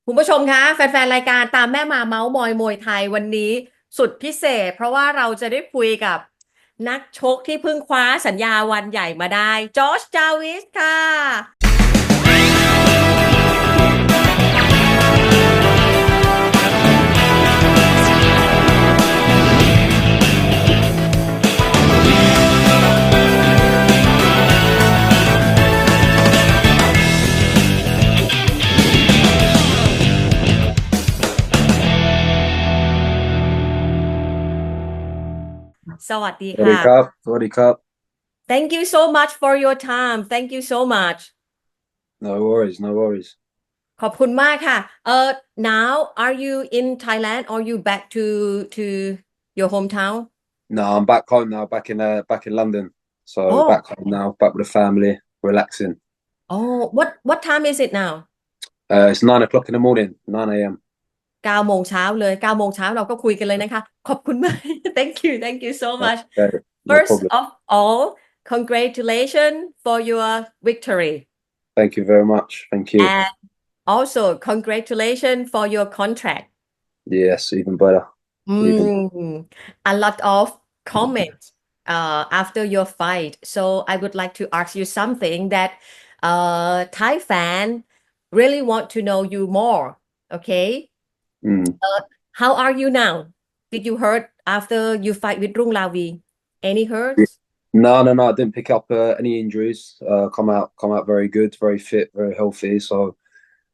คุณผู้ชมคะแฟนๆรายการตามแม่มาเมาส์มอยมวยไทยวันนี้สุดพิเศษเพราะว่าเราจะได้คุยกับนักชกที่เพิ่งคว้าสัญญาวันใหญ่มาได้จอร์จจาวิสค่ะสวัสดีสวัสดีค่ะ ครับสวัสดีครับ Thank you so much for your time Thank you so much No worries, no worries. ขอบคุณมากค่ะnow are you in Thailand or you back to your hometown No, I'm back home now, back in London. So oh back home now, back with the family, relaxing. oh what time is it now It's 9 o'clock in the morning, 9 a.m. 9 โมงเช้าเลย9 โมงเช้าเราก็คุยกันเลยนะคะขอบคุณมาก thank you so much Okay, no first problem. of all congratulations for your victory Thank you very much. Thank you. and also congratulations for your contract Yes, even better. Even a lot of comments after your fight. So I would like to ask you something that Thai fan really want to know you more. Okay, mm. how are you now? Did you hurt after you fight with Rung Lavi? Any hurts? No. I didn't pick up any injuries. Come out very good, very fit, very healthy. So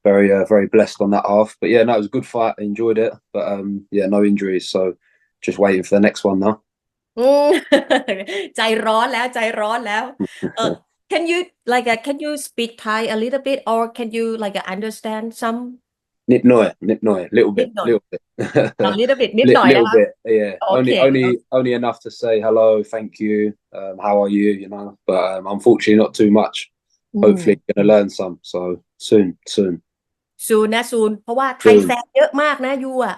very blessed on that half. But yeah, no, it was a good fight. I enjoyed it. But yeah, no injuries. So just waiting for the next one now. อืมใจร้อนแล้วเออ can you like can you speak Thai a little bit or can you like understand some Nip noy, little นิด bit, หน่อย little bit, a little bit นิดหน่อยนะ little คะ bit. Yeah, โอเค only enough to say hello, thank you, how are you, But unfortunately, not too much. อืม Hopefully, gonna learn some. So soon, ซูนนะซูนเพราะว่าไทยแฟ soon. นเยอะมากนะยูอ่ะ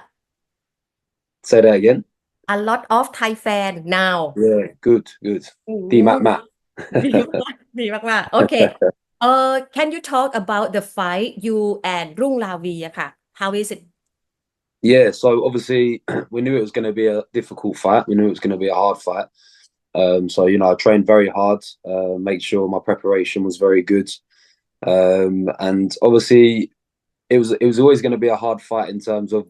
Say that again. a lot of Thai fan now Yeah, good. อื D ม Mac Mac. ดีมากดีมากโอเคcan you talk about the fight you and รุ่งลาวีอะค่ะ how is it Yeah, so obviously we knew it was going to be a difficult fight. We knew it was going to be a hard fight. So I trained very hard, make sure my preparation was very good. And obviously it was always going to be a hard fight in terms of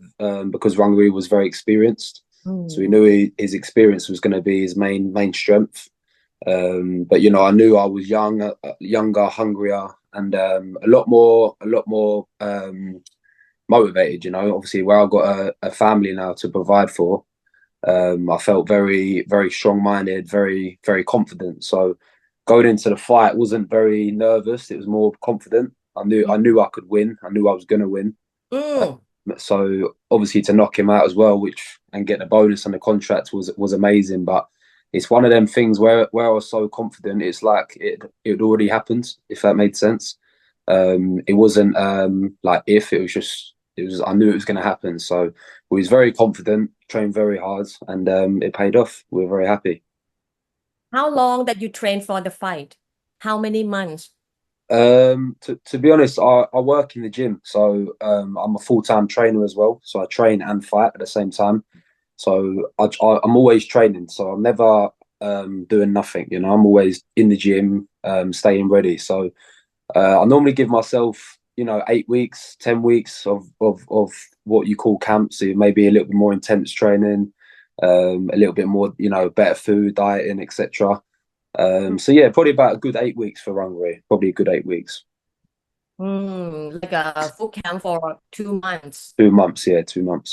because Rungri was very experienced. อื So we ม knew his experience was going to be his main strength. But I knew I was younger, hungrier, and a lot more motivated. Obviously where I've got a family now to provide for. I felt very strong-minded, very confident. So going into the fight wasn't very nervous. It was more confident. I knew I could win. I knew I was going to win. อืม So obviously to knock him out as well, which and get the bonus on the contract was amazing. But it's one of them things where I was so confident. It's like it already happened. If that made sense. It wasn't like if it was just it was. I knew it was going to happen. So we was very confident, trained very hard, and it paid off. We were very happy. how long that you train for the fight how many months To be honest, I work in the gym, so I'm a full-time trainer as well. So I train and fight at the same time. So I'm always training. So I'm never doing nothing. I'm always in the gym, staying ready. So I normally give myself, 8 weeks, 10 weeks of what you call camp. So maybe a little bit more intense training, a little bit more, better food, dieting, etc. So yeah, probably about a good 8 weeks for Hungary. Probably a good 8 weeks. like a full camp for 2 months 2 months, yeah, 2 months.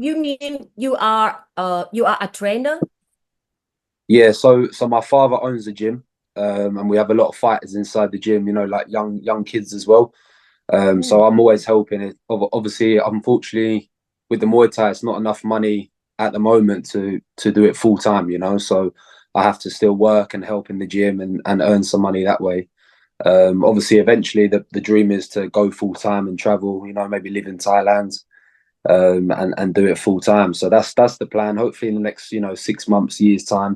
you mean you are a trainer Yeah, so my father owns a gym, and we have a lot of fighters inside the gym. Like young kids as well. So I'm always helping it. Obviously, unfortunately, with the Muay Thai, it's not enough money at the moment to do it full time. So I have to still work and help in the gym and earn some money that way. Obviously, eventually, the dream is to go full time and travel. Maybe live in Thailand, and do it full time. So that's the plan. Hopefully, in the next 6 months, years time,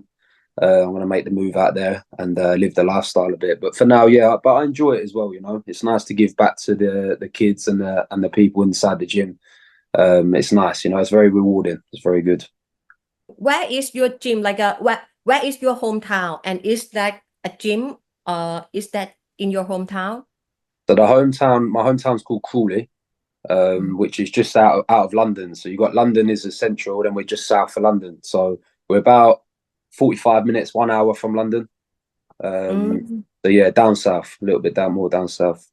I'm going to make the move out there and live the lifestyle a bit. But for now, yeah, but I enjoy it as well. You know, it's nice to give back to the kids and the people inside the gym. It's nice, you know, it's very rewarding. It's very good. Where is your gym? Like where is your hometown? And is that a gym? Is that in your hometown? So my hometown's called Crawley, Mm. which is just out of London. So you got London is the central, then we're just south of London. So we're about 45 minutes, 1 hour from London. Mm. So yeah, down south, a little bit more down south.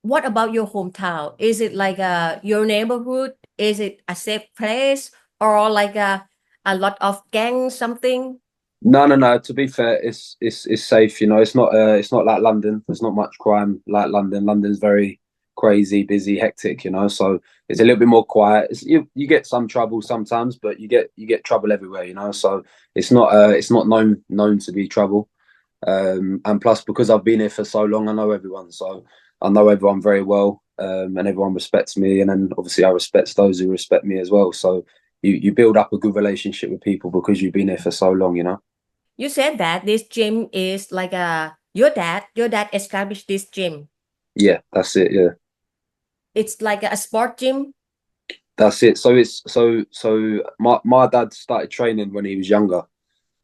What about your hometown? Is it like your neighborhood? Is it a safe place or like a lot of gangs, something? No, no, no. To be fair, it's safe. You know, it's not like London. There's not much crime like London. London's very crazy, busy, hectic. You know, so it's a little bit more quiet. You get some trouble sometimes, but you get trouble everywhere. You know, so it's not known to be trouble. And plus, because I've been here for so long, I know everyone. So I know everyone very well, and everyone respects me. And then obviously, I respect those who respect me as well. So you build up a good relationship with people because you've been here for so long. You know. You said that this gym is like your dad established this gym. Yeah, that's it. Yeah, It's like a sport gym. that's it. So my dad started training when he was younger.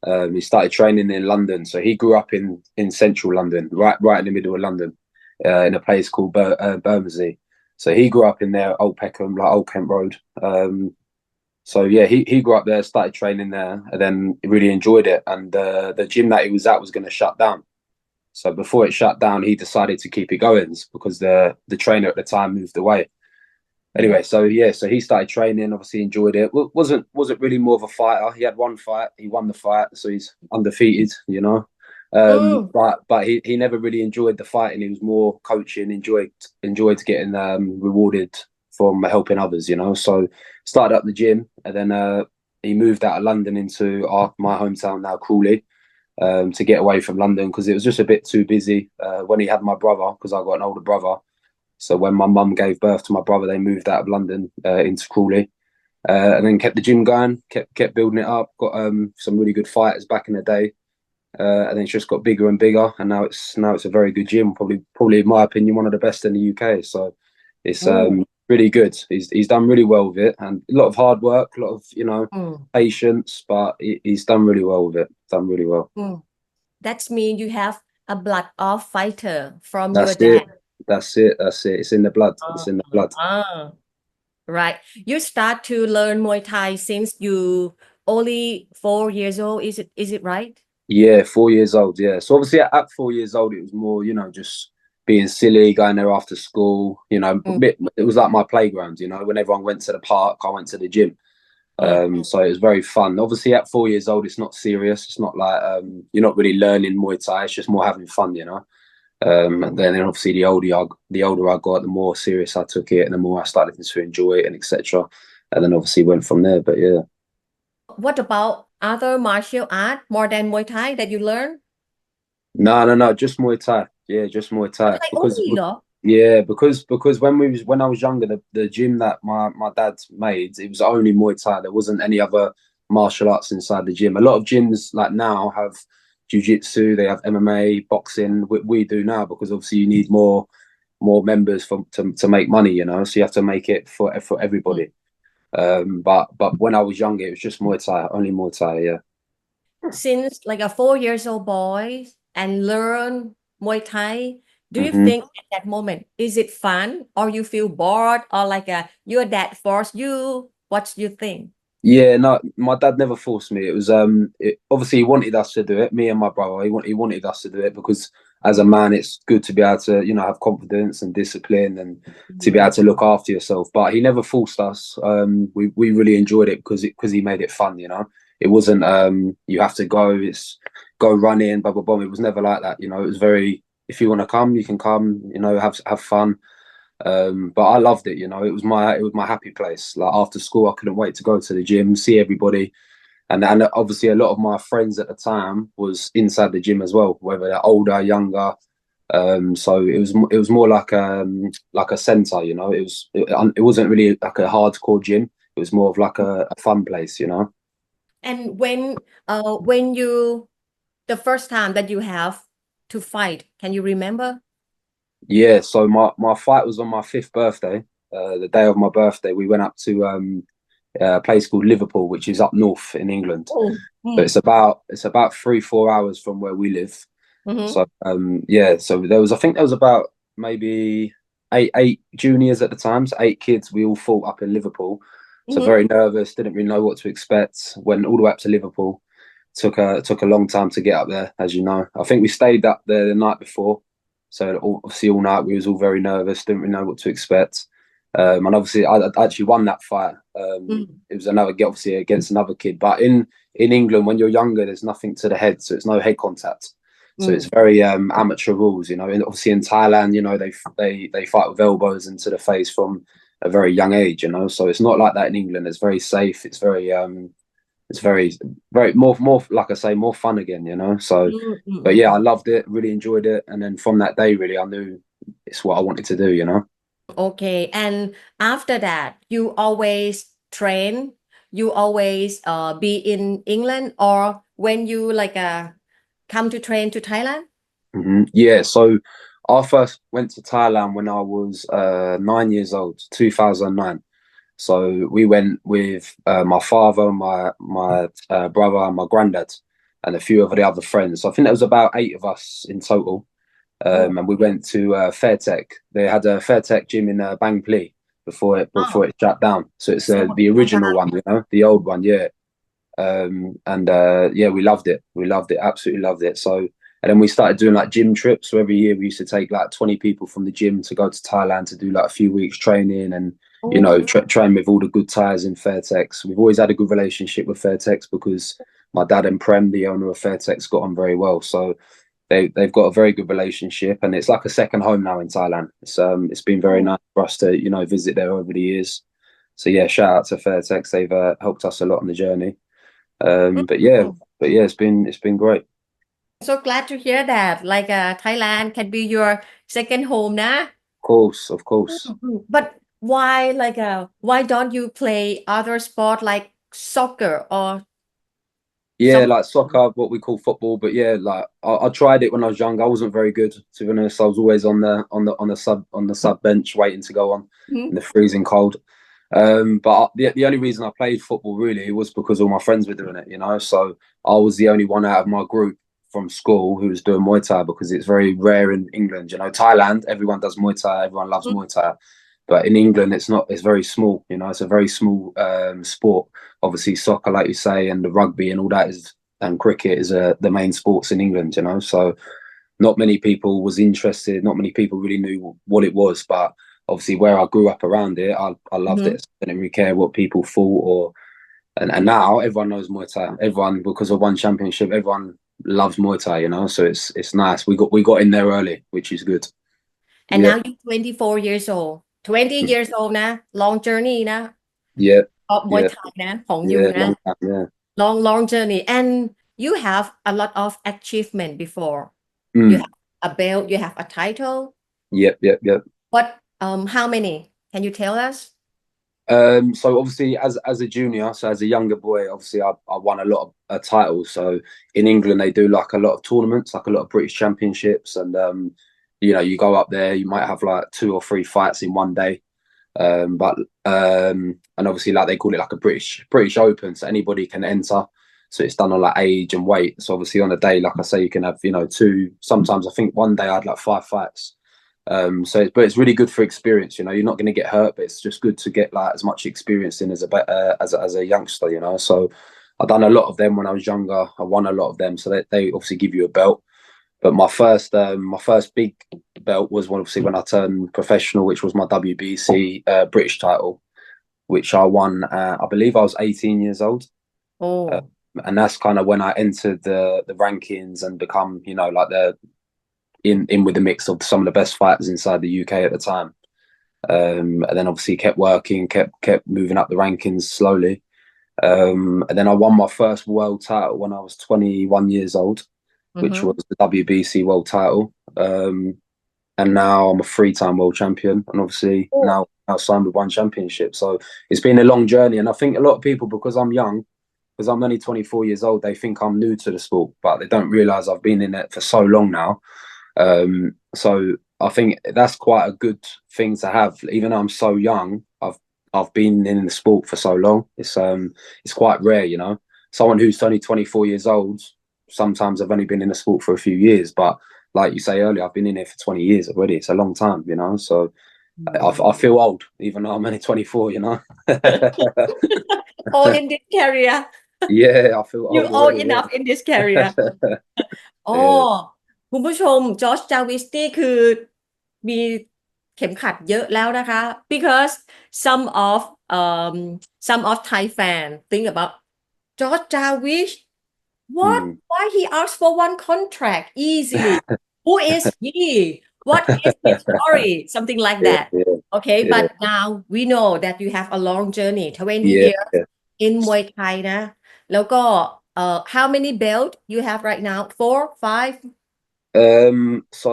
He started training in London. So he grew up in central London, right in the middle of London, in a place called Bermondsey. So he grew up in there, Old Peckham, like Old Kent Road. So yeah, he grew up there, started training there, and then he really enjoyed it. And the gym that he was at was going to shut down. So before it shut down, he decided to keep it going because the trainer at the time moved away. Mm. Anyway, so yeah, so he started training. Obviously, enjoyed it. Wasn't really more of a fighter. He had one fight. He won the fight, so he's undefeated. You know, Mm. but he never really enjoyed the fighting. He was more coaching. Enjoyed getting rewarded from helping others. You know, so started up the gym, and then he moved out of London into my hometown now, Crawley, to get away from London because it was just a bit too busy. When he had my brother, because I got an older brother. So when my mum gave birth to my brother, they moved out of London into Crawley, and then kept the gym going, kept building it up. Got some really good fighters back in the day, and then it's just got bigger and bigger. And now it's a very good gym, probably in my opinion one of the best in the UK. So it's Mm. really good. He's done really well with it, and a lot of hard work, a lot of Mm. patience, but he's done really well with it. Done really well. Mm. That means you have a blood of fighter from your That's it. dad. That's it. That's it. It's in the blood. It's in the blood. Ah. Right. You start to learn Muay Thai since you only 4 years old. Is it right? Yeah, 4 years old. Yeah. So obviously at 4 years old, it was more, just being silly, going there after school. Mm. It was like my playground. When everyone went to the park, I went to the gym. Mm. So it was very fun. Obviously, at 4 years old, it's not serious. It's not like you're not really learning Muay Thai. It's just more having fun. And then obviously the older I got, the more serious I took it, and the more I started to enjoy it, and etc. And then obviously went from there. But yeah. What about other martial art more than Muay Thai that you learn? No, no, no, just Muay Thai. Yeah, just Muay Muay Thai. Thai Because only,เหรอ? yeah, because when I was younger, the gym that my dad made, it was only Muay Thai. There wasn't any other martial arts inside the gym. A lot of gyms like now have jiu-jitsu, they have MMA, boxing. We do now because obviously you need more members to make money. So you have to make it for Mm. everybody. But when I was younger, it was just Muay Thai, only Muay Thai. Yeah. Since like a 4 years old boy and learn Muay Thai, do you hmm think at that moment is it fun or you feel bored or like your dad forced you? What you think? Yeah, no, my dad never forced me. It was obviously he wanted us to do it, me and my brother. He wanted us to do it because as a man, it's good to be able to have confidence and discipline and to be Mm. able to look after yourself. But he never forced us. We really enjoyed it because he made it fun. It wasn't you have to go. It's go run in, blah blah blah. It was never like that. It was very if you want to come, you can come. Have fun. But I loved it. It was my happy place. Like after school, I couldn't wait to go to the gym, see everybody, and obviously a lot of my friends at the time was inside the gym as well, whether they're older, younger. So it was more like a center. It wasn't really like a hardcore gym. It was more of like a fun place. And when you the first time that you have to fight? Can you remember? Yeah, so my fight was on my 5th birthday. The day of my birthday, we went up to a place called Liverpool, which is up north in England. Oh. But it's about 3-4 hours from where we live. Mm-hmm. So yeah, so I think there was about maybe eight juniors at the time, so 8 kids. We all fought up in Liverpool. So Mm-hmm. very nervous, didn't really know what to expect. Went all the way up to Liverpool. Took a long time to get up there, as you know. I think we stayed up there the night before. So obviously all night we was all very nervous, didn't really know what to expect. And obviously I actually won that fight. It was obviously against another kid. But in England, when you're younger, there's nothing to the head, so it's no head contact. So it's very amateur rules, you know. And obviously in Thailand, you know, they fight with elbows into the face from a very young age, you know. So it's not like that in England. It's very safe. It's very more like I say, more fun again, you know. So, but yeah, I loved it, really enjoyed it, and then from that day, really, I knew it's what I wanted to do, you know. Okay, and after that, you always train, you always be in England, or when you like come to train to Thailand? Yeah, so I first went to Thailand when I was 9 years old, 2009. So we went with my father, my brother, and my granddad, and a few of the other friends. So I think there was about 8 of us in total. And we went to Fairtech. They had a Fairtech gym in Bang Pli before it shut down. So it's the original one, you know, the old one, yeah. And yeah, we loved it. We loved it, absolutely loved it. So, and then we started doing like gym trips. So every year we used to take like 20 people from the gym to go to Thailand to do like a few weeks training and, you know, train with all the good Thais in Fairtex. We've always had a good relationship with Fairtex because my dad and Prem, the owner of Fairtex, got on very well. So they've got a very good relationship, and it's like a second home now in Thailand. It's been very nice for us to, you know, visit there over the years. So yeah, shout out to Fairtex. They've helped us a lot on the journey. But yeah, it's been great. So glad to hear that. Like Thailand can be your second home, nah? Of course. But why why don't you play other sport like soccer or Yeah, some? like soccer, what we call football. But yeah, like I tried it when I was young. I wasn't very good, to be honest. I was always on the sub bench waiting to go on in the freezing cold. But the only reason I played football really was because all my friends were doing it, you know. So I was the only one out of my group from school who was doing Muay Thai because it's very rare in England. You know, Thailand, everyone does Muay Thai, everyone loves Muay Thai. But in England, it's not. It's very small. You know, it's a very small sport. Obviously, soccer, like you say, and the rugby and all that and cricket is the main sports in England. You know, so not many people was interested. Not many people really knew what it was. But obviously, where I grew up around it, I loved it. I didn't really care what people thought or. And now everyone knows Muay Thai. Everyone, because of one championship, everyone loves Muay Thai. You know, so it's nice. We got in there early, which is good. And Yeah. now you're 24 years old. 20 years old นะ long journey นะ Yeah. มวย Yeah. ไทยนะของ you Yeah. นะ Long time. Yeah. long journey and you have a lot of achievement before you have a belt you have a title Yep. but how many can you tell us So obviously, as a junior, so as a younger boy, obviously I won a lot of titles. So in England, they do like a lot of tournaments, like a lot of British championships, and you know, you go up there, you might have like 2 or 3 fights in one day. But and obviously, like they call it like a British Open, so anybody can enter. So it's done on like age and weight. So obviously on a day, like I say, you can have, you know, 2. Sometimes I think one day I had like 5 fights. But it's really good for experience. You know, you're not going to get hurt, but it's just good to get like as much experience in as a youngster. You know, so I've done a lot of them when I was younger. I won a lot of them, so they obviously give you a belt. But my first big belt was obviously when I turned professional, which was my WBC British title, which I won. I believe I was 18 years old. oh And that's kind of when I entered the rankings and become, you know, like the in with the mix of some of the best fighters inside the UK at the time. And then obviously kept working, kept moving up the rankings slowly. And then I won my first world title when I was 21 years old, which was the WBC world title. And now I'm a 3-time world champion, and obviously now signed with one championship. So it's been a long journey, and I think a lot of people, because I'm young, because I'm only 24 years old, they think I'm new to the sport, but they don't realize I've been in it for so long now. So I think that's quite a good thing to have. Even though I'm so young, I've been in the sport for so long. It's quite rare, you know. Someone who's only 24 years old, sometimes I've only been in the sport for a few years, but like you say earlier, I've been in it for 20 years already. It's a long time, you know. So I feel old, even though I'm only 24, you know. All in this career. Yeah, I feel You old old already. enough in this career. อ๋อ Yeah. คุณผู้ชมจอร์จจาวิสนี่คือมีเข็มขัดเยอะแล้วนะคะ because some of um some of Thai fan think about George Jarvis what Mm. why he asked for one contract easily who is he what is his story something like Yeah, that yeah, okay but yeah, now we know that you have a long journey 20 yeah, years yeah. in Muay Thai นะแล้วก็how many belt you have right now 4 5 So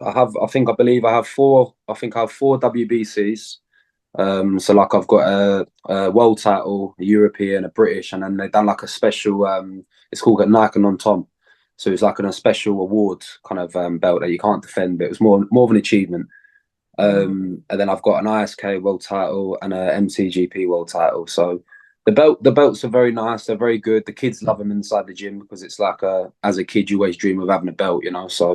I think I believe I have four. I think I have four WBCs. So like I've got a world title, a European, a British, and then they've done like a special. It's called a Nike on Tom. So it's like a special award kind of belt that you can't defend, but it was more of an achievement. And then I've got an ISK world title and a MTGP world title. So the belts are very nice. They're very good. The kids love them inside the gym because it's like as a kid you always dream of having a belt, you know. So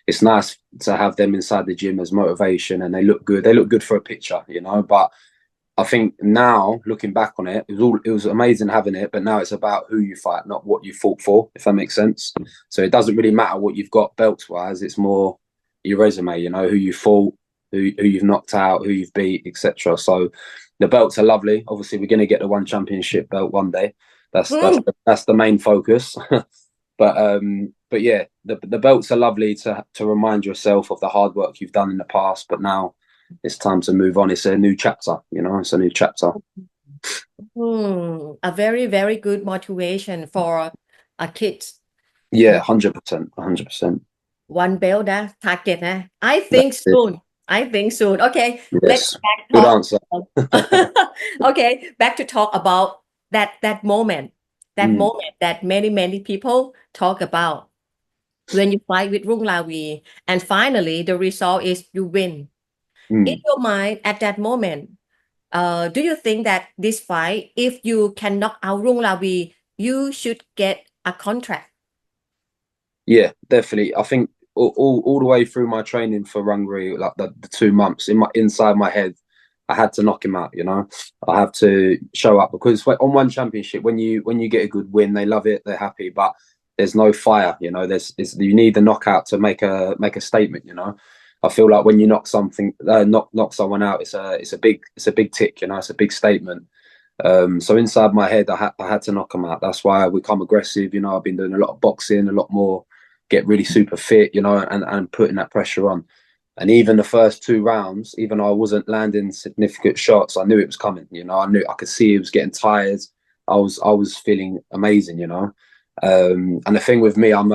it's nice to have them inside the gym as motivation, and they look good. They look good for a picture, you know. But I think now looking back on it, it was amazing having it. But now it's about who you fight, not what you fought for, if that makes sense. So it doesn't really matter what you've got belts wise. It's more your resume, you know, who you fought, who you've knocked out, who you've beat, etc. So the belts are lovely. Obviously, we're going to get the one championship belt one day. That's the main focus. But yeah, the belts are lovely to remind yourself of the hard work you've done in the past. But now it's time to move on. It's a new chapter, you know. It's a new chapter. a very very good motivation for a kid Yeah, 100%, 100%. one belt นะ target นะ I think soon I think soon okay let's Yes, back good talk answer. okay back to talk about that moment moment that many people talk about when you fight with Rung Lavi and finally the result is you win in your mind at that moment do you think that this fight if you can knock out Rung Lavi you should get a contract Yeah, definitely. I think all the way through my training for Rungri, like the 2 months inside my head, I had to knock him out. You know, I have to show up because on one championship, when you get a good win, they love it, they're happy, but there's no fire. You know, you need the knockout to make a statement. You know, I feel like when you knock someone out, it's a big tick. You know, it's a big statement. So inside my head, I had to knock him out. That's why I become aggressive. You know, I've been doing a lot of boxing, a lot more, get really super fit, you know, and putting that pressure on. And even the first 2 rounds, even though I wasn't landing significant shots, I knew it was coming. You know, I could see he was getting tired. I was feeling amazing, you know. And the thing with me, I'm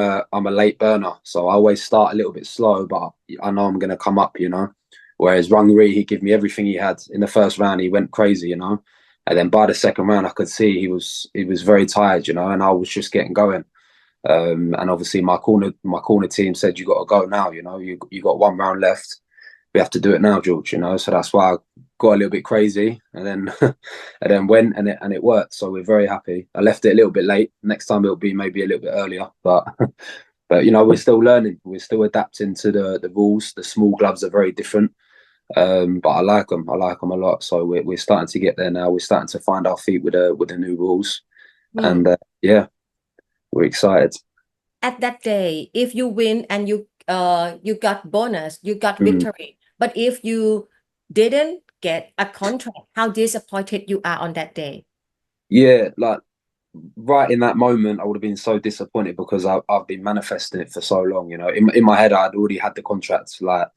a late burner, so I always start a little bit slow, but I know I'm gonna come up, you know. Whereas Rungri, he gave me everything he had in the first round. He went crazy, you know. And then by the second round, I could see he was very tired, you know, and I was just getting going. And obviously my corner team said you got to go now, you know, you got 1 round left. We have to do it now, George, you know. So that's why I got a little bit crazy and then and then went and it worked. So we're very happy. I left it a little bit late. Next time it'll be maybe a little bit earlier, but but you know, we're still learning. We're still adapting to the rules. The small gloves are very different. But I like them. I like them a lot. So we're starting to get there now. We're starting to find our feet with the new rules, and yeah, we're excited. at that day if you win and you got bonus you got victory but if you didn't get a contract how disappointed you are on that day Yeah, like right in that moment, I would have been so disappointed because I've been manifesting it for so long. You know, in my head, I'd already had the contract like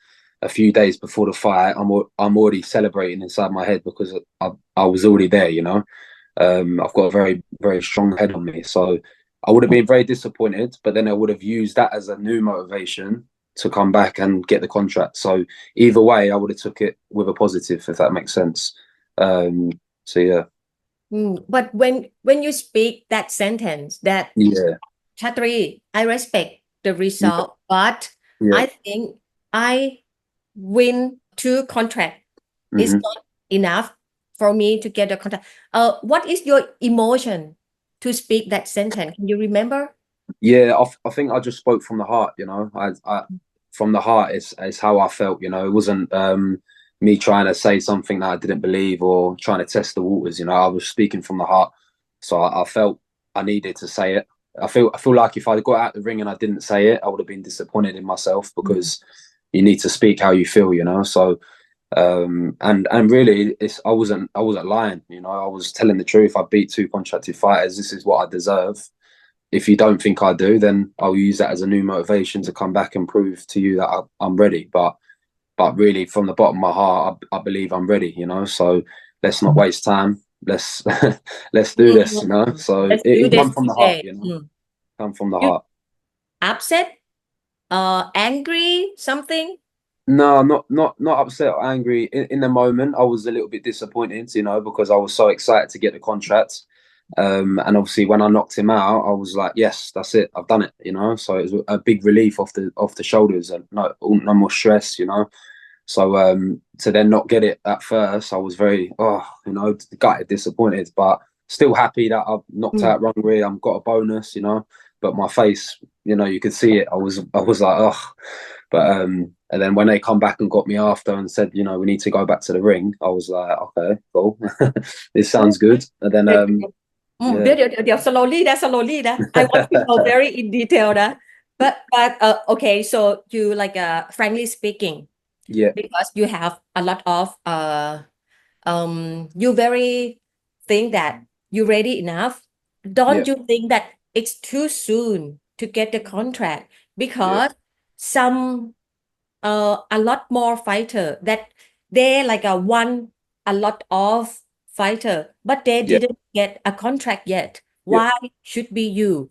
a few days before the fight. I'm already celebrating inside my head because I was already there. You know, I've got a very very strong head on me, so I would have been very disappointed. But then I would have used that as a new motivation to come back and get the contract. So either way, I would have took it with a positive, if that makes sense. So yeah. But when you speak that sentence, that Yeah, Chatri, I respect the yeah, result, but yeah. I think I win two contract is Hmm. not enough for me to get a contract. What is your emotion to speak that sentence? Can you remember? Yeah, I think I just spoke from the heart, I from the heart is how I felt, it wasn't me trying to say something that I didn't believe or trying to test the waters, I was speaking from the heart. So I felt I needed to say it. I feel like if I got out the ring and I didn't say it, I would have been disappointed in myself because you need to speak how you feel, So and really I wasn't lying, I was telling the truth. I beat two contracted fighters. This is what I deserve. If you don't think I do, then I'll use that as a new motivation to come back and prove to you that I'm ready. But really, from the bottom of my heart, I believe I'm ready. So let's not waste time. Let's let's do this. So Let's do it this come from the heart. today. Come from the You heart. upset, angry, something? No, not upset or angry. In the moment, I was a little bit disappointed, because I was so excited to get the contract. And obviously when I knocked him out, I was like, yes, that's it. I've done it, So it was a big relief off the shoulders and no more stress, So to then not get it at first, I was very gutted, disappointed, but still happy that I've knocked out Rungri. I've got a bonus, But my face, you could see it. I was like, oh. But and then when they come back and got me after and said, we need to go back to the ring, I was like, okay, cool. This sounds good. And then yeah, เดี๋ยว slowly นะ slowly นะ I want to know very in detail นะ but okay, so you like frankly speaking, yeah, because you have a lot of you very think that you ready enough. Don't yeah, you think that it's too soon to get the contract? yeah, Because some a lot more fighter that they like a won a lot of fighter, but they yeah, didn't get a contract yet. yeah. Why should be you?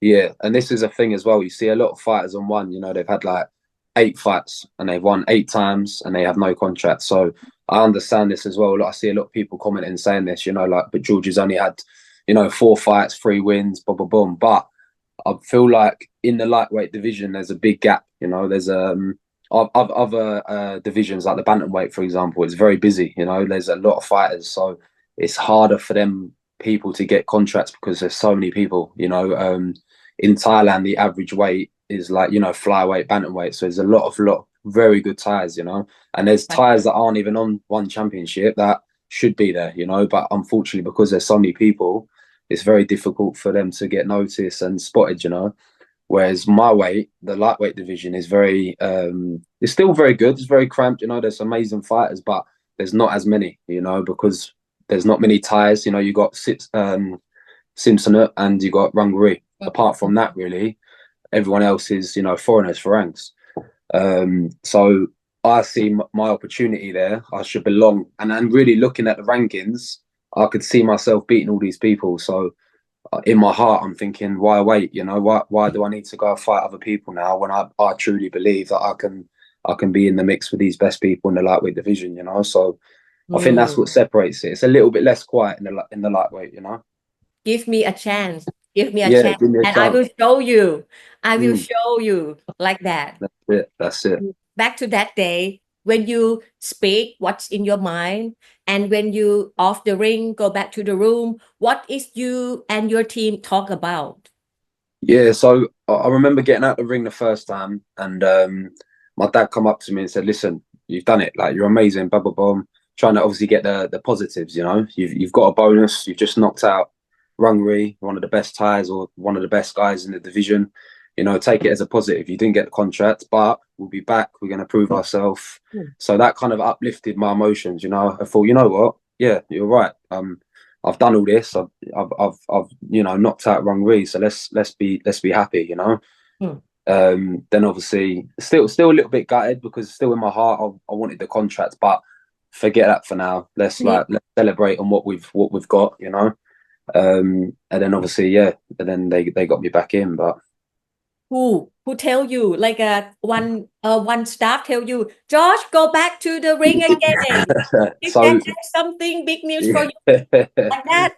Yeah, and this is a thing as well. You see a lot of fighters on one, they've had like 8 fights and they've won 8 times and they have no contract. So I understand this as well. Like, I see a lot of people commenting saying this, like, but George has only had, 4 fights, 3 wins, boom, boom, boom. But I feel like in the lightweight division, there's a big gap. There's other divisions like the bantamweight, for example. It's very busy. There's a lot of fighters, so it's harder for them people to get contracts because there's so many people. In Thailand, the average weight is like, flyweight, bantamweight. So there's a lot of very good Thais, and there's Right. Thais that aren't even on one championship that should be there, but unfortunately, because there's so many people, it's very difficult for them to get noticed and spotted, Whereas my weight, the lightweight division, is very, it's still very good. It's very cramped, there's amazing fighters, but there's not as many, because there's not many Thais, you got Simpson and you got Rungri. Apart from that, really, everyone else is, foreigners for ranks. So I see my opportunity there. I should belong. And really looking at the rankings, I could see myself beating all these people. So in my heart, I'm thinking, why wait? Why do I need to go fight other people now when I truly believe that I can be in the mix with these best people in the lightweight division, So I think that's what separates it. It's a little bit less quiet in the lightweight, Give me a chance. Give me a Yeah, chance, give me a and I will chance. show you. I will Mm, show you like that. that's it. That's it. Back to that day when you speak what's in your mind, and when you off the ring, go back to the room. What is you and your team talk about? Yeah, so I remember getting out the ring the first time, and my dad come up to me and said, "Listen, you've done it. Like, you're amazing." Blah blah blah. Trying to obviously get the positives. You've got a bonus. You've just knocked out Rungri, one of the best ties or one of the best guys in the division. Take it as a positive. You didn't get the contract, but we'll be back. We're going to prove ourselves. So that kind of uplifted my emotions. I thought, you know what? Yeah, you're right. I've done all this. I've knocked out Rungri. So let's be happy. Then obviously still a little bit gutted because still in my heart I wanted the contract, but forget that for now. Let's celebrate on what we've got. And then obviously and then they got me back in, but Who who tell you like one staff tell you, Josh, go back to the ring again. If So there's something big news for you yeah. like that.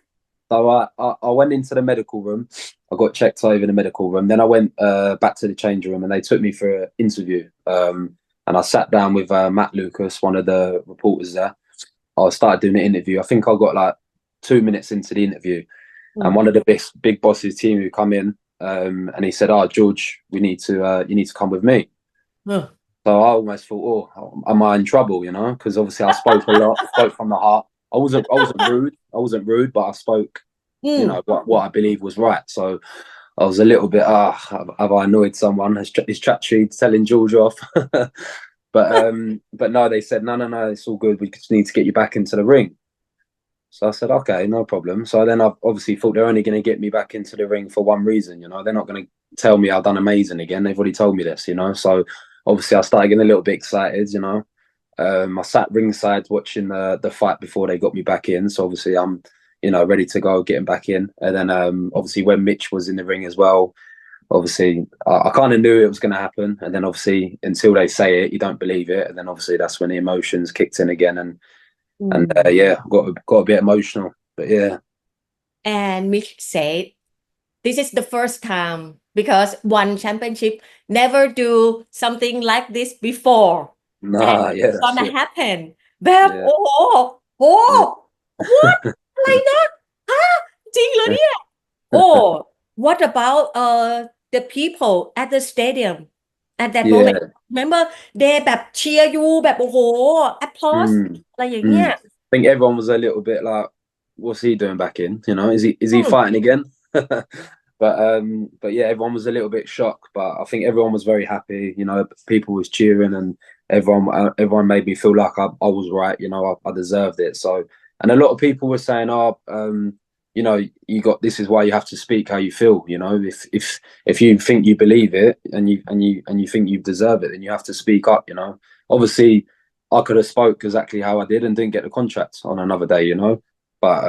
So I went into the medical room. I got checked over in the medical room. Then I went back to the change room and they took me for an interview. And I sat down with Matt Lucas, one of the reporters there. I started doing the interview. I think I got like 2 minutes into the interview, and one of the big bosses team who come in, and he said, "Oh, George, you need to come with me." Huh. So I almost thought, "Oh, am I in trouble?" You know, because obviously I spoke a lot, spoke from the heart. I wasn't rude. I wasn't rude, but I spoke, you know, what I believe was right. So I was a little bit, have I annoyed someone? Is Chachi telling George off? But no, they said, no, it's all good. We just need to get you back into the ring. So I said, okay, no problem. So then I obviously thought they're only going to get me back into the ring for one reason, you know. They're not going to tell me I've done amazing again. They've already told me this, you know. So obviously I started getting a little bit excited, you know. I sat ringside watching the fight before they got me back in. So obviously I'm, you know, ready to go, getting back in. And then obviously when Mitch was in the ring as well, obviously I kind of knew it was going to happen. And then obviously until they say it, you don't believe it. And then obviously that's when the emotions kicked in again. And yeah, got a bit emotional. But yeah. And Mitch said, this is the first time because one championship never do something like this before. Nah, And yeah, it's that's gonna it. happen แบบโอ้ Yeah. โหโอ้ what อะไรนะฮะจริงเหรอเนี่ย oh what about the people at the stadium at that moment Yeah. remember they แบบเชียร์ยูแบบโอ้โห applause อะไรอย่างเงี้ย I think everyone was a little bit like, what's he doing back in? You know, is he fighting again? But yeah, everyone was a little bit shocked, but I think everyone was very happy. You know, people was cheering, and everyone made me feel like I was right. You know, I deserved it. So, and a lot of people were saying, "Oh, you know, this is why you have to speak how you feel. You know, if you think you believe it and you think you deserve it, then you have to speak up. You know, obviously, I could have spoke exactly how I did and didn't get the contract on another day. You know, but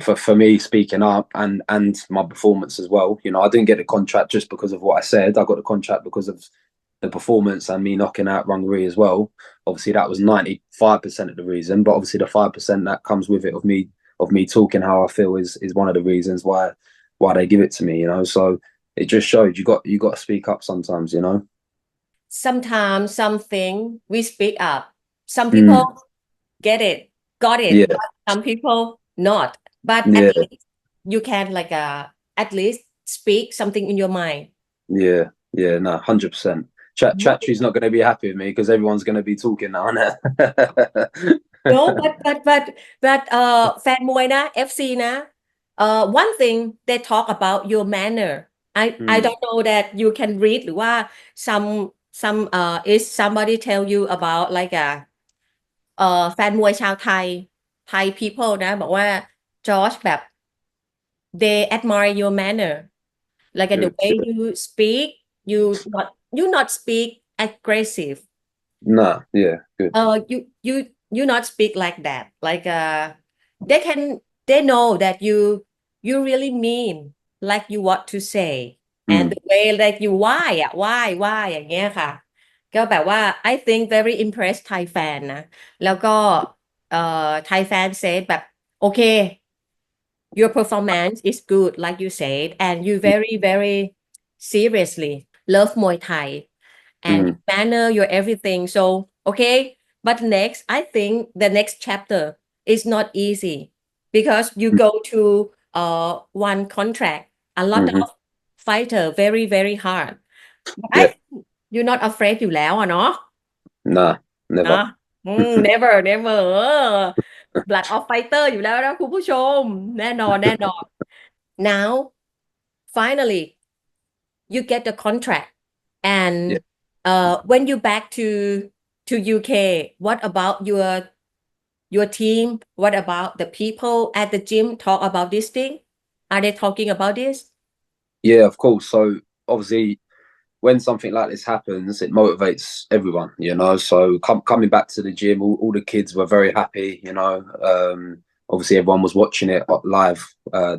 for me speaking up and my performance as well, you know, I didn't get the contract just because of what I said. I got the contract because of the performance and me knocking out Rungri as well. Obviously that was 95% of the reason, but obviously the 5% that comes with it of me talking how I feel is one of the reasons why they give it to me, you know. So it just showed you got to speak up sometimes, you know. sometimes something we speak up some people got it Yeah. but some people not but at Yeah. least you can like at least speak something in your mind Yeah, no, 100%. Chatri's not going to be happy with me because everyone's going to be talking now, isn't it? no butแฟนมวยนะ FC นะ one thing they talk about your manner I don't know that you can read หรือว่า some is somebody tell you about like แฟนมวยชาวไทย Thai people นะบอกว่า Josh แบบ they admire your manner like the Good, way good. you speak you not speak aggressive No, yeah, good. you not speak like that like they can they know that you really mean like you want to say and the way like you why อย่างเงี้ยค่ะก็แบบว่า I think very impressed Thai fan นะแล้วก็Thai fan said แบบโอเค your performance is good like you said and you very seriously love Muay Thai and your manner your everything so okay but next I think the next chapter is not easy because you go to one contract a lot of fighter very hard but I Yeah, think you're not afraid อยู่แล้วอะเนาะ nah, เนาะ never. never blood of fighter อยู่แล้วนะคุณผู้ชมแน่นอนnow finally you get the contract and Yeah. when you back to UK what about your team what about the people at the gym talk about this thing are they talking about this Yeah, of course. So obviously when something like this happens, it motivates everyone, you know. So coming back to the gym, all the kids were very happy, you know. Obviously everyone was watching it live,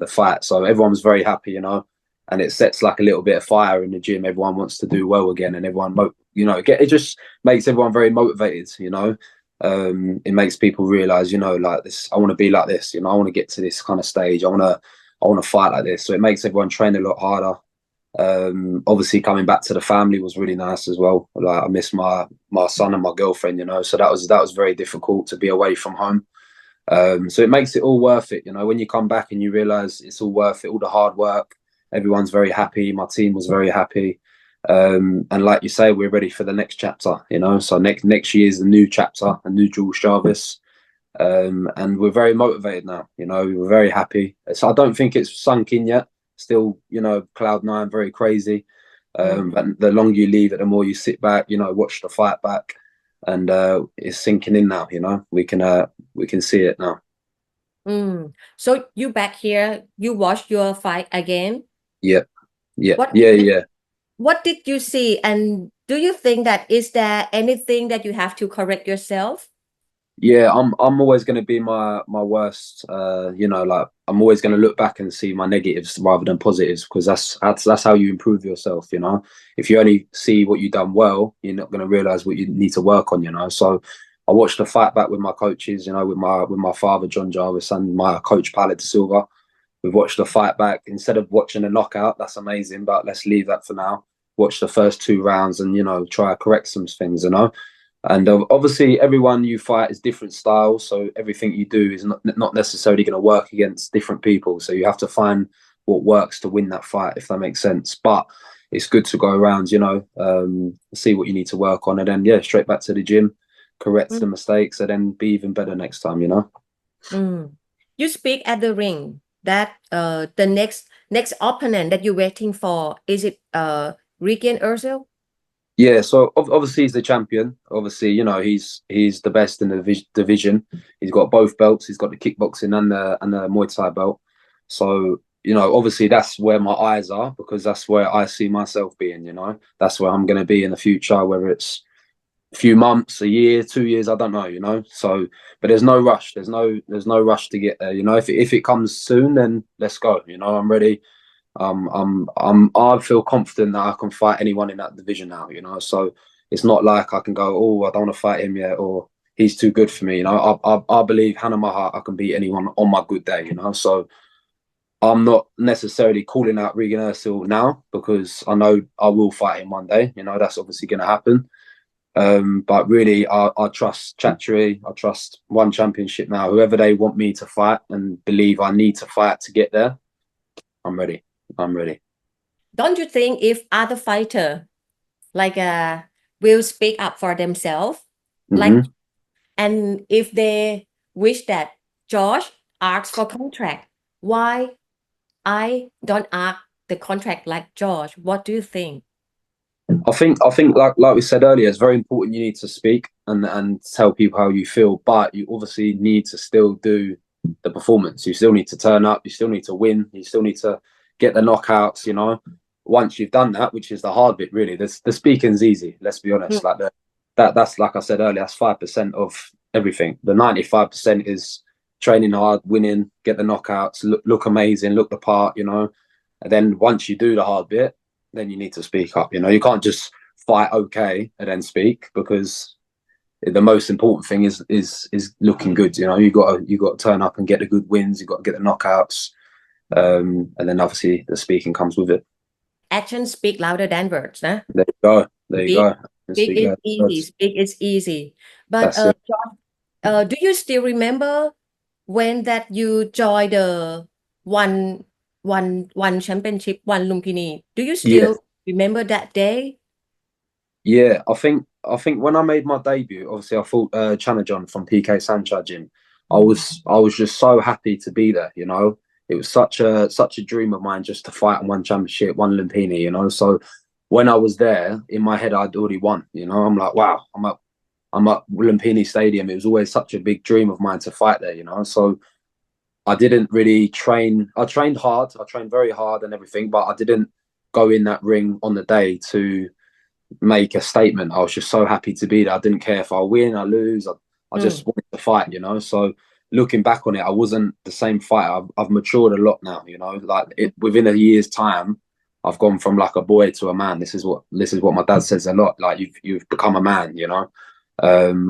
the fight. So everyone was very happy, you know. and it sets like a little bit of fire in the gym. Everyone wants to do well again, and everyone, it just makes everyone very motivated. It makes people realize, like this. I want to be like this. I want to get to this kind of stage. I want to fight like this. So it makes everyone train a lot harder. Obviously, coming back to the family was really nice as well. Like I miss my son and my girlfriend. So that was very difficult to be away from home. So it makes it all worth it. When you come back and you realize it's all worth it, all the hard work. Everyone's very happy. My team was very happy. And like you say, we're ready for the next chapter. So next year is the new chapter, a new Jules Jarvis. And we're very motivated now. We're very happy. So I don't think it's sunk in yet. Still, cloud nine, very crazy. But the longer you leave it, the more you sit back. Watch the fight back, and it's sinking in now. We can see it now. So you back here, you watch your fight again. Yeah, yeah, What yeah, yeah. What did you see, and do you think that is there anything that you have to correct yourself? Yeah, I'm always going to be my worst. Like I'm always going to look back and see my negatives rather than positives, because that's how you improve yourself. If you only see what you've done well, you're not going to realize what you need to work on. So I watched the fight back with my coaches. With my father John Jarvis and my coach Paolo de Silva. We've watched the fight back instead of watching a knockout. That's amazing, but let's leave that for now. Watch the first 2 rounds and try to correct some things. And obviously, everyone you fight is different styles, so everything you do is not necessarily going to work against different people. So you have to find what works to win that fight, if that makes sense. But it's good to go around, see what you need to work on, and then straight back to the gym, correct the mistakes, and then be even better next time. You speak at the ring that the next opponent that you're waiting for, is it Regan Urzel? Yeah, so obviously he's the champion. Obviously, he's the best in the division. He's got both belts. He's got the kickboxing and the Muay Thai belt. So obviously that's where my eyes are, because that's where I see myself being. That's where I'm going to be in the future. Whether it's a few months, a year, 2 years, I don't know. So, but there's no rush. There's no rush to get there. If it comes soon, then let's go. I'm ready. I feel confident that I can fight anyone in that division now, so it's not like I can go, oh, I don't want to fight him yet, or he's too good for me. I believe hand on my heart, I can beat anyone on my good day, so I'm not necessarily calling out Regan Ursil now, because I know I will fight him one day. That's obviously going to happen. But really, I trust Chatri. I trust One Championship now. Whoever they want me to fight and believe I need to fight to get there, I'm ready. Don't you think if other fighter like will speak up for themselves, like, and if they wish that Josh asks for contract, why I don't ask the contract like Josh? What do you think? I think like we said earlier, it's very important. You need to speak and tell people how you feel, but you obviously need to still do the performance. You still need to turn up. You still need to win. You still need to get the knockouts. Once you've done that, which is the hard bit, really. The speaking's easy. Let's be honest. Like that's like I said earlier. That's 5% of everything. The 95% is training hard, winning, get the knockouts, look amazing, look the part. And then once you do the hard bit, then you need to speak up. You can't just fight okay and then speak, because the most important thing is looking good. You got to turn up and get the good wins. You got to get the knockouts, and then obviously the speaking comes with it. Actions speak louder than words, nah? There you go. There you go. Speak is easy. Speak is easy. But John, do you still remember when that you joined the one championship, one Lumpini? Do you still remember that day? Yeah, I think when I made my debut, obviously I fought Chanajon from PK Sancha gym. I was just so happy to be there. It was such a dream of mine just to fight on one championship, one Lumpini. So when I was there, in my head I'd already won. I'm like, wow, I'm at Lumpini Stadium. It was always such a big dream of mine to fight there. So I didn't really train. I trained hard. I trained very hard and everything, but I didn't go in that ring on the day to make a statement. I was just so happy to be there. I didn't care if I win, I lose. I just wanted to fight, So looking back on it, I wasn't the same fighter. I've matured a lot now, like within a year's time, I've gone from like a boy to a man. This is what my dad says a lot. Like you've become a man, you know.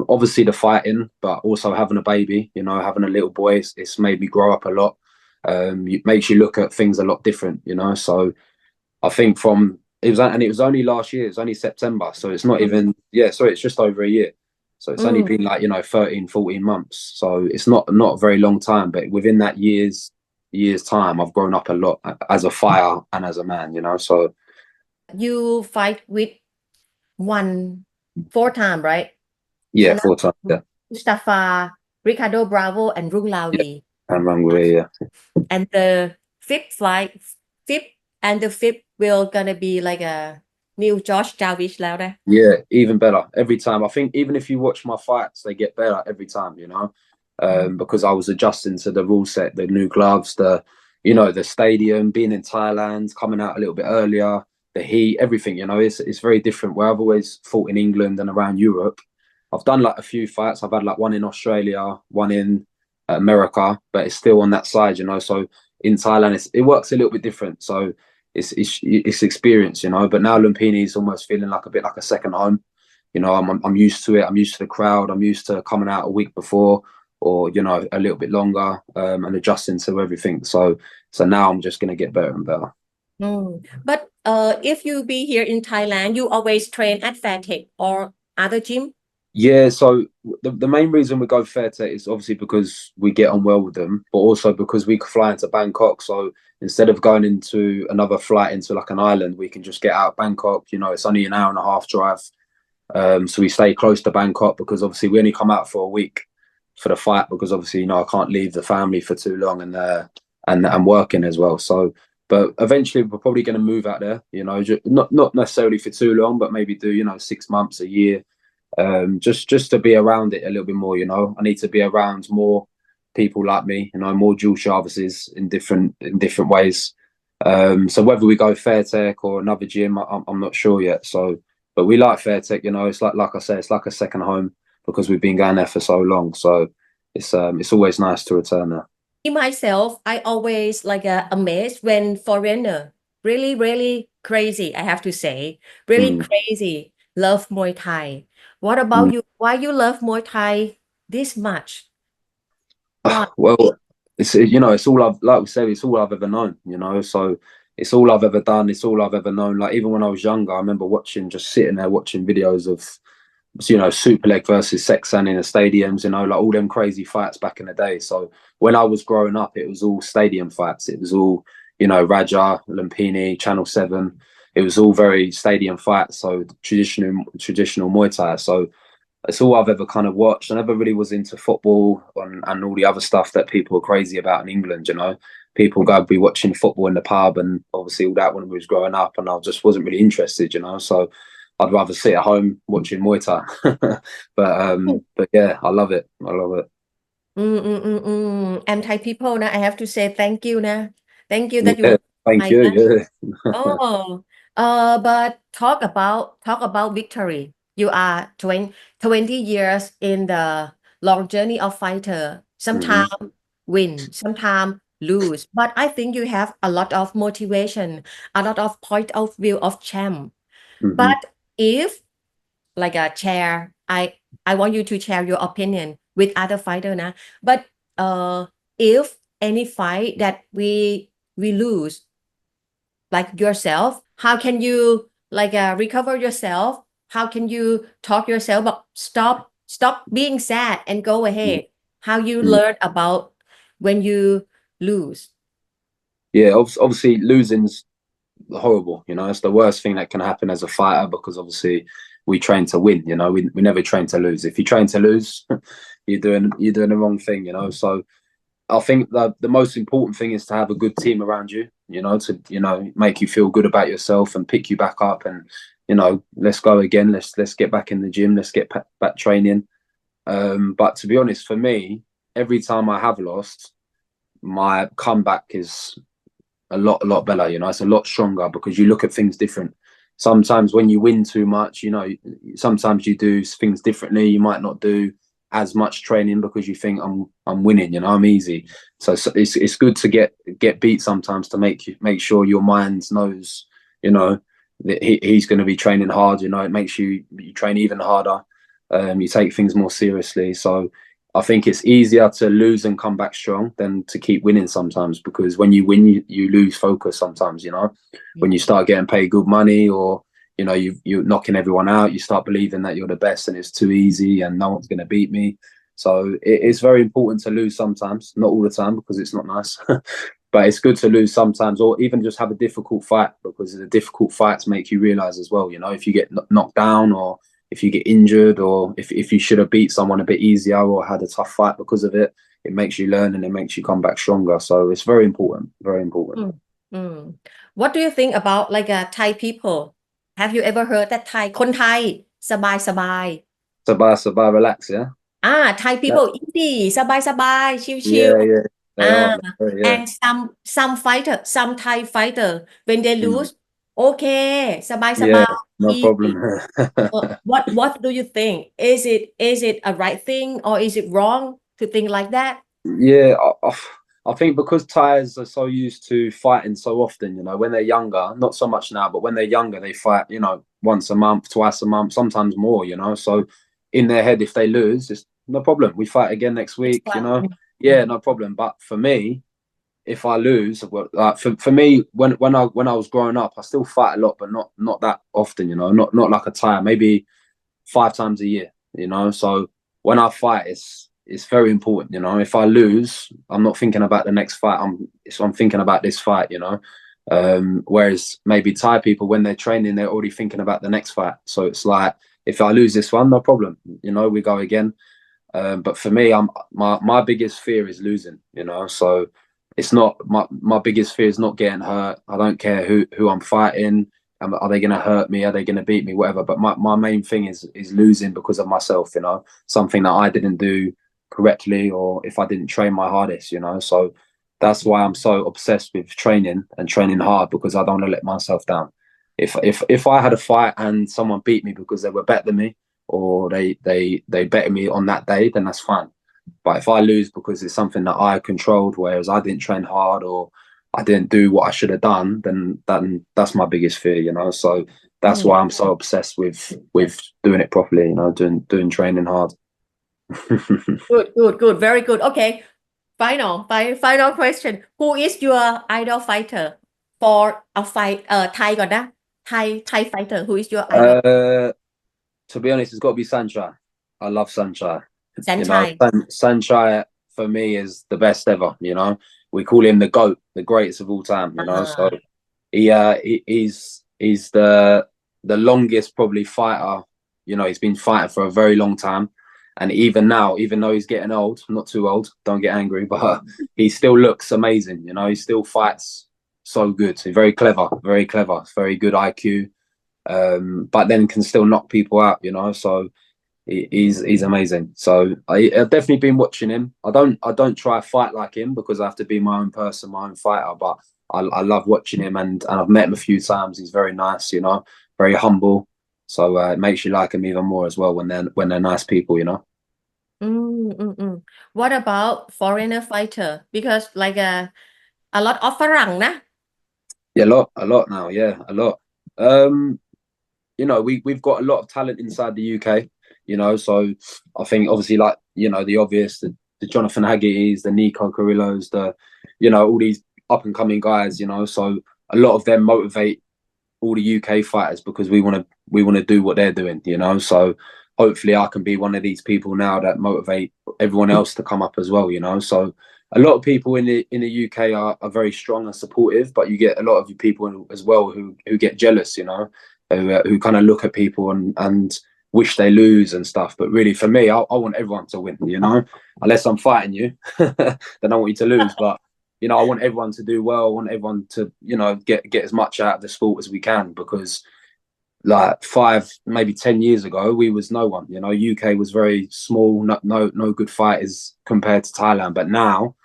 Obviously the fighting, but also having a baby, you know, having a little boy, it's made me grow up a lot. It makes you look at things a lot different, you know. So I think it was only last year, it's only September, so it's not even, yeah, sorry, it's just over a year. So it's only been like, you know, 13, 14 months. So it's not a very long time, but within that year's time, I've grown up a lot as a fighter and as a man, you know. So You fight with one 4 time, right? yeah, Chana 4 times, yeah. Mustafa, Ricardo Bravo, and Rung Yeah, Lawi. and Rangoon, yeah. And the fifth and the fifth will gonna be like a new Josh Jarvis แล้วนะ Yeah, even better every time. I think even if you watch my fights, they get better every time, you know, because I was adjusting to the rule set, the new gloves, you know, the stadium, being in Thailand, coming out a little bit earlier, the heat, everything, you know, it's very different. Where I've always fought in England and around Europe, I've done like a few fights. I've had like one in Australia, one in America, but it's still on that side, you know. So in Thailand, it works a little bit different. So it's experience, you know. But now Lumpini is almost feeling like a bit like a second home. You know, I'm used to it. I'm used to the crowd. I'm used to coming out a week before, or you know, a little bit longer, and adjusting to everything. So now I'm just gonna get better and better. But if you be here in Thailand, you always train at Fairtech or other gym? Yeah, so the main reason we go Fairtech is obviously because we get on well with them, but also because we fly into Bangkok. So instead of going into another flight into like an island, we can just get out of Bangkok. You know, it's only an hour and a half drive. So we stay close to Bangkok because obviously we only come out for a week for the fight because obviously, you know, I can't leave the family for too long and working as well. So, but eventually we're probably going to move out there, you know, not necessarily for too long, but maybe do, you know, 6 months, a year, just to be around it a little bit more, you know. I need to be around more people like me, you know, more dual Chavezes in different ways. So whether we go Fairtech or another gym, I'm not sure yet. So, but we like Fairtech, you know. It's like I say, it's like a second home because we've been going there for so long. So it's always nice to return there. Me myself, I always like amazed when foreigner really crazy, I have to say, really Mm. crazy love Muay Thai. What about Mm. you? Why you love Muay Thai this much? Why? Well, it's, you know, it's all I've, like we said, it's all I've ever known, you know. So it's all I've ever done. It's all I've ever known. Like even when I was younger, I remember just sitting there watching videos of, you know, Super Leg versus Sexan in the stadiums, you know, like all them crazy fights back in the day. So when I was growing up, it was all stadium fights. It was all, you know, Raja, Lumpini, Channel 7. It was all very stadium fights. So traditional Muay Thai. So it's all I've ever kind of watched. I never really was into football and all the other stuff that people are crazy about in England, you know. People go be watching football in the pub and obviously all that when we was growing up, and I just wasn't really interested, you know. So I'd rather sit at home watching Muay Thai. But yeah, I love it. I love it. And Thai people, I have to say thank you, Thank you that you Yeah, thank Thai. you. Yeah. Oh, but talk about victory. You are 20 years in the long journey of fighter. Hmm. Sometimes win, sometimes lose. But I think you have a lot of motivation, a lot of point of view of champ. Hmm. But if like a chair, I want you to share your opinion with other fighter now. But if any fight that we lose, like yourself, how can you like recover yourself? How can you talk yourself but stop being sad and go ahead? How you learn about when you lose? Yeah, obviously losing's horrible. You know, it's the worst thing that can happen as a fighter because obviously we train to win. You know, we never train to lose. If you train to lose, you're doing the wrong thing. You know, so I think the most important thing is to have a good team around you. You know, to make you feel good about yourself and pick you back up and let's go again. Let's get back in the gym. Let's get back training. But to be honest, for me, every time I have lost, my comeback is a lot better. You know, it's a lot stronger because you look at things different. Sometimes when you win too much, sometimes you do things differently. You might not do as much training because you think I'm winning. You know, I'm easy. So it's good to get beat sometimes to make sure your mind knows you know, he's going to be training hard. You know, it makes you train even harder. You take things more seriously. So I think it's easier to lose and come back strong than to keep winning sometimes, because when you win, you lose focus sometimes, you know, when you start getting paid good money, or, you know, you're knocking everyone out, you start believing that you're the best and it's too easy and no one's going to beat me. So it's very important to lose sometimes, not all the time, because it's not nice. But it's good to lose sometimes, or even just have a difficult fight, because the difficult fights make you realize as well, you know, if you get knocked down, or if you get injured, or if you should have beat someone a bit easier or had a tough fight because of it, it makes you learn and it makes you come back stronger. So it's very important, very important. Mm. What do you think about like Thai people? Have you ever heard that Thai คนไทยสบายสบาย Survive, relax, yeah? Thai Yeah, people easy สบายสบายชิวyeah, yeah.ๆThey are, yeah. and some fighter some Thai fighter when they Mm. lose okay สบายสบาYeah,ย no easy problem. what do you think is it a right thing or is it wrong to think like that Yeah, I think because Thais are so used to fighting so often, you know, when they're younger, not so much now, but when they're younger, they fight, you know, once a month, twice a month, sometimes more, you know. So in their head, if they lose, it's no problem. We fight again next next week, you one know. Yeah, no problem. But for me, if I lose, well, like for me, when I was growing up, I still fight a lot, but not that often, you know, not like a Thai, maybe 5 times a year, you know. So when I fight, it's very important, you know. If I lose, I'm not thinking about the next fight. I'm thinking about this fight, you know. Whereas maybe Thai people, when they're training, they're already thinking about the next fight. So it's like, if I lose this one, no problem, you know, we go again. But for me, my biggest fear is losing, you know. So it's not my biggest fear is not getting hurt. I don't care who I'm fighting. Are they going to hurt me? Are they going to beat me? Whatever. But my main thing is losing because of myself, you know, something that I didn't do correctly, or if I didn't train my hardest, you know. So that's why I'm so obsessed with training and training hard, because I don't want to let myself down. If I had a fight and someone beat me because they were better than me, or they betted me on that day, then that's fine. But if I lose because it's something that I controlled, whereas I didn't train hard, or I didn't do what I should have done, then that's my biggest fear, you know. So that's why I'm so obsessed with doing it properly, you know, doing training hard. good very good okay final question who is your idol fighter for a fight Thai ก่อนนะ Thai fighter who is your idol To be honest, it's got to be Sanchai. I love Sanchai. You know, Sanchai Sanchai for me is the best ever. You know, we call him the GOAT, the greatest of all time. You know, so he's the longest probably fighter. You know, he's been fighting for a very long time, and even now, even though he's getting old, not too old, don't get angry, but he still looks amazing. You know, he still fights so good. He's very clever, very good IQ. But then can still knock people out, you know. So he's amazing. So I've definitely been watching him. I don't try to fight like him, because I have to be my own person, my own fighter. But I love watching him, and I've met him a few times. He's very nice, you know, very humble. So it makes you like him even more as well when they're nice people, you know. What about foreigner fighter because like a lot of ฝรั่งนะ Yeah, a lot now. Yeah, a lot. You know, we've got a lot of talent inside the UK, you know. So I think obviously, like, you know, the obvious, the Jonathan Haggerty's, the Nico Carrillos, you know, all these up and coming guys, you know. So a lot of them motivate all the UK fighters, because we want to do what they're doing, you know. So hopefully I can be one of these people now that motivate everyone else to come up as well, you know. So a lot of people in the UK are very strong and supportive, but you get a lot of people as well who get jealous, you know, who kind of look at people and wish they lose and stuff. But really, for me, I want everyone to win, you know, unless I'm fighting you, then I want you to lose. But you know, I want everyone to do well. I want everyone to, you know, get as much out of the sport as we can, because like 5, maybe 10 years ago, we was no one. You know, UK was very small, no good fighters compared to Thailand. But now,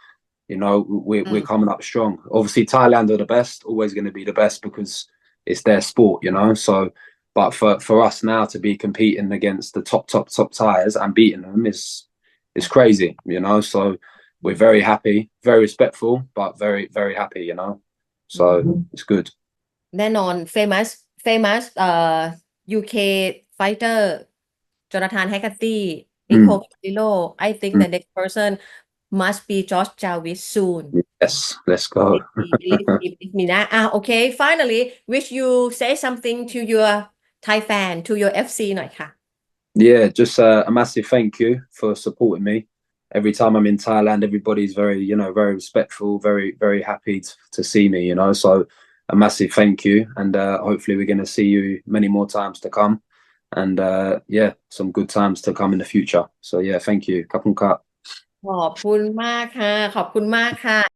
you know, we're coming up strong. Obviously, Thailand are the best, always going to be the best, because it's their sport, you know. So, but for us now to be competing against the top Thais and beating them is crazy, you know. So we're very happy, very respectful, but very, very happy, you know. So it's good. แน่นอน famous UK fighter โจนาธานแฮกเกอร์ตี้นิโคล Mm. คาริโล I think Mm. the next person must be Josh Jarvis soon Yes, let's go. believe me นะโอเค finally wish you say something to your Thai fan to your FC หน่อยค่ะ Yeah, just a massive thank you for supporting me. Every time I'm in Thailand, everybody's very, very respectful, very, very happy to see me, So a massive thank you. And hopefully we're going to see you many more times to come. And yeah, some good times to come in the future. So yeah, thank you. Kapun Kat. ขอบคุณมากค่ะ ขอบคุณมากค่ะ